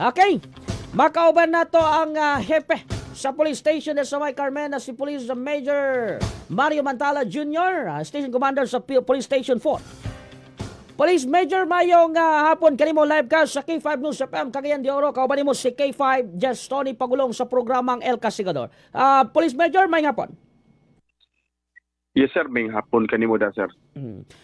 Okay, makauban na to ang hepe sa police station sa May Carmen na si Police Major Mario Mantala Jr., Station Commander sa Police Station 4. Police Major mayong hapon kanimo live ka sa K5 News FM Cagayan de Oro. Kauban mo si K5 Just Tony Pagulong sa programang El Casigador. Police Major, may hapon. Yes sir, may hapon kanimo da sir.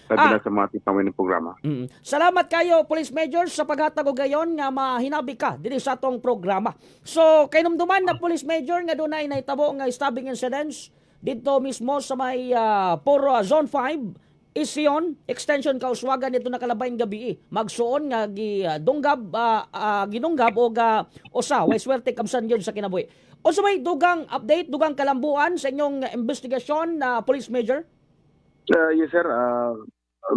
Sabi na sa mga tipawin ng programa. Salamat kayo, Police Major, sa paghatag og gayon nga mahinabi ka diri sa atong programa. So, kay numduman na Police Major nga dunay nahitabo nga stabbing incidents dito mismo sa may Poro Zone 5, Ision, Extension Kauswagan nito nakalabayng gabi. Magsuon nga ginunggab o usa, way swerte kamsan yun sa kinabuhi. O sa may dugang update, dugang kalambuan sa inyong investigasyon na Police Major? Yes sir,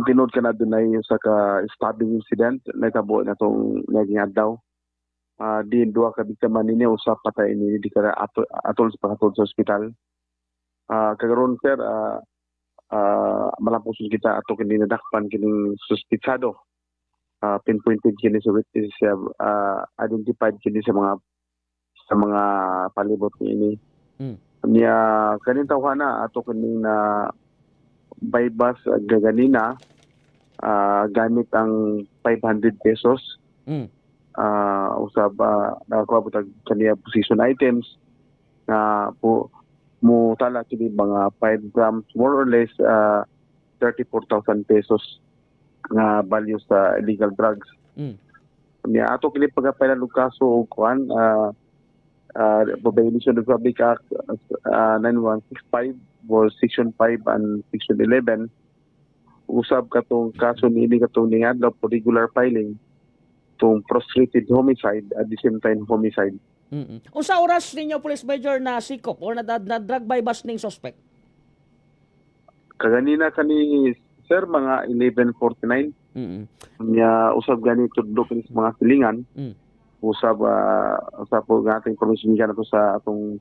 tinood ka na dunay sa ka-stabbing incident na itabo na itong naging adlaw. Di duha ka biktima nini usa patay ni di ka atol sa paghatod sa ospital. Kagaron sir, malampos kita ato kini nadakpan kining suspitsado. Pinpointed kini sa witness, identified kini sa mga palibot ni niya kanin tawhana ato kining na bypass gaganina gamit ang 500 pesos. Usab nakakuha po kaniya position items na po mo tala kini mga 5 grams more or less 34,000 pesos nga value sa illegal drugs. Niya ato kini pagapailan og kaso og kuan Prohibition of Public Act 9165 for Section 5 and Section 11. Usab katong kaso niini katong niadlaw for regular filing tong prostrated homicide at the same time homicide. Unsa oras ninyo Police Major na sikop or na drug by bust ning suspect? Kaganina kani sir mga 11:49. Niya usab gani tudlok ni mga silingan. Usab po ng ating komisyon nato sa atong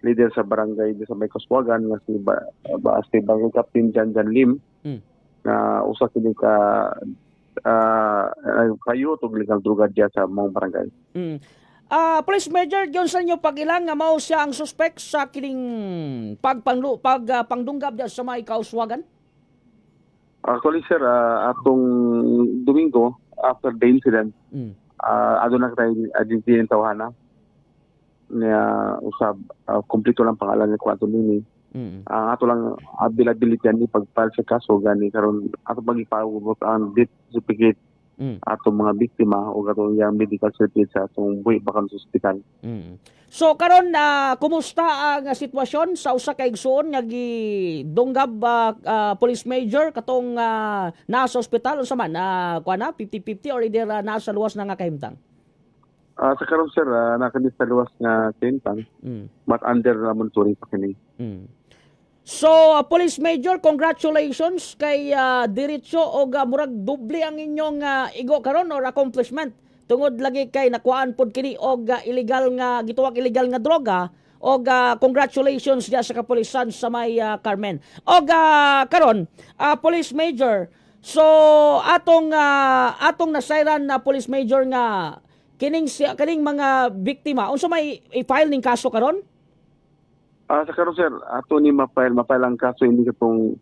leader sa barangay sa may Kaswagan nga si Barangay Captain Jan Lim na usa kini ka kayo tog legal drug diya sa mong barangay. Police Major, giyon sa inyo pagilang nga mao siya ang suspect sa kining pangdunggab diya sa may Kaswagan? Actually sir, atong Domingo after the incident adto na tayo identity ng tawhana niya usab kompleto lang pangalan ni Kwanto Nini. Ang ato lang availability ni pagfile sa kaso gani karon ato pagipawag ang death certificate ato mga biktima o atong yang medical certificate sa atong buhi bakang sa ospital. So karon kumusta ang sitwasyon sa usa ka igsoon nga gidunggab Police Major katong nasa ospital unsa man kuan 50-50 or either nasa luwas na nga kahimtang? Sa karon sir nakadis sa luwas nga kahimtang but under monitoring pa kini. So Police Major, congratulations kay diretso og murag doble ang inyong igo karon or accomplishment. Tungod lagi kay nakuhaan pod kini og illegal nga gituwag illegal nga droga og congratulations diya sa kapulisan sa may Carmen. Og karon Police Major, so atong nasayran na Police Major nga kining mga biktima unsa may i-file ning kaso karon? Sa karon sir, ato ni mapile ang kaso hindi katong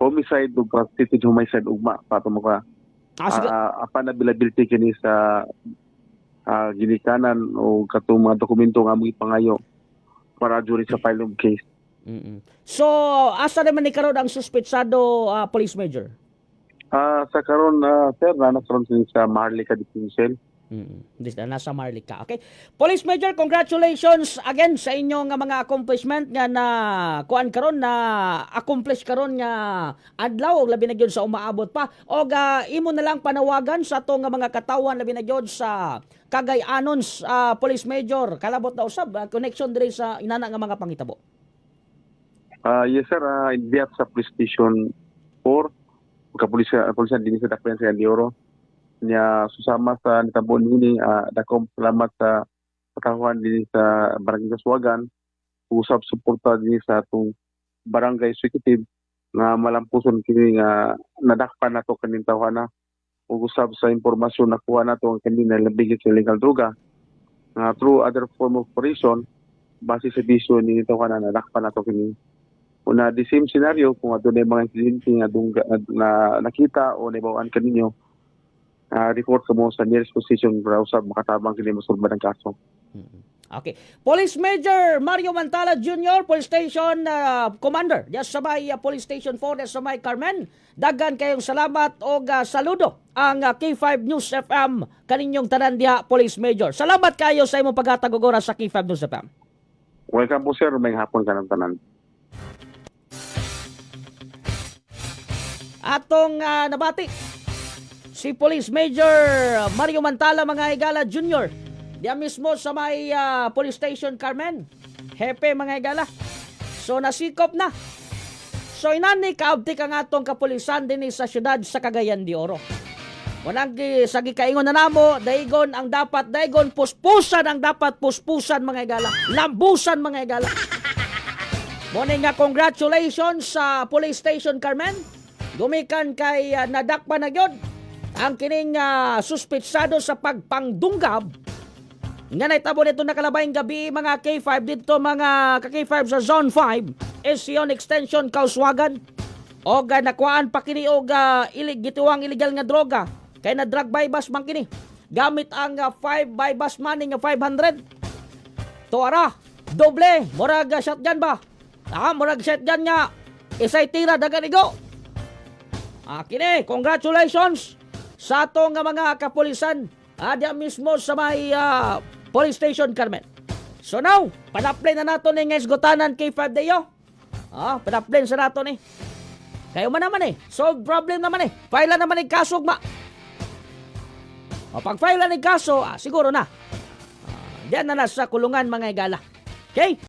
homicide ug prostituted homicide ugma pato mo ka. Apan availability kini sa ginikanan o katong mga dokumento nga mo ipangayo para jury sa file of case. So asa naman ni karon ang suspetsado Police Major? Sa karon sir nakaroon sa Maharlika Detention. Nasa Marlica. Okay. Police Major, congratulations again sa inyong mga accomplishment nga na kuan karon na accomplish karon nga adlaw og labi na gyud sa umaabot pa. Og imo na lang panawagan sa atong mga katawan labi na gyud sa Cagayanos Police Major kalabot na usab connection diri sa inana nga mga pangitabo. Yes sir, in behalf sa Police Station 4 kapulisan din sa Dakpan sa de Oro niya susama sa nitabon ini dakong salamat sa pagkakuan din sa Barangay Kaswagan usab suporta din sa atong barangay executive nga malampuson kini nga nadakpan nato kaning tawhana ug usab sa impormasyon na kuha nato ang kanina labigit sa illegal droga through other form of operation base sa bisyo ni tawanan na nakpan nato kini. Una the same scenario kung adunay mga insidente nga na nakita o nabawaan kaninyo report sa mo sa nearest position para usab makatabang kini mosulba ng kaso. Okay. Police Major Mario Mantala Jr., Police Station Commander, diya sa may Police Station 4 diya sa may Carmen. Daghan kayong salamat o saludo ang K5 News FM kaninyong tanan diha, Police Major. Salamat kayo sa imong paghatag og oras sa K5 News FM. Welcome po sir, may hapon ka ng tanan. Atong nabati si Police Major Mario Mantala mga higala Jr. Diya mismo sa may Police Station Carmen. Hepe mga higala. So nasikop na. So inani kaabti ka nga atong kapulisan din sa syudad sa Cagayan de Oro. Wanang sa gikaingon na namo, daigon ang dapat daigon, puspusan ang dapat puspusan mga higala. Lambusan mga higala. Morning nga congratulations sa Police Station Carmen. Gumikan kay nadakpan na gyud ang kining suspetsado sa pagpangdunggab nga naitabo nito nakalabayng gabi mga K5 dito mga ka-K5 sa Zone 5 Esion Extension Kauswagan o nakuhaan pa kini og gituwang illegal nga droga kay na drug bypass man kini gamit ang 5 bypass money nga 500 tuara doble murag shotgun ba murag shotgun nga isay tira dagan igo. Kini, congratulations sa atong mga kapulisan diya mismo sa may Police Station Carmen. So now, panaplay na nato ni Ngesgotanan K5 dayo. Panaplay sa nato ni. Kayo man naman solve problem naman File naman ni kaso ma. Pag file ni kaso, siguro na. Diyan na sa kulungan mga higala. Okay?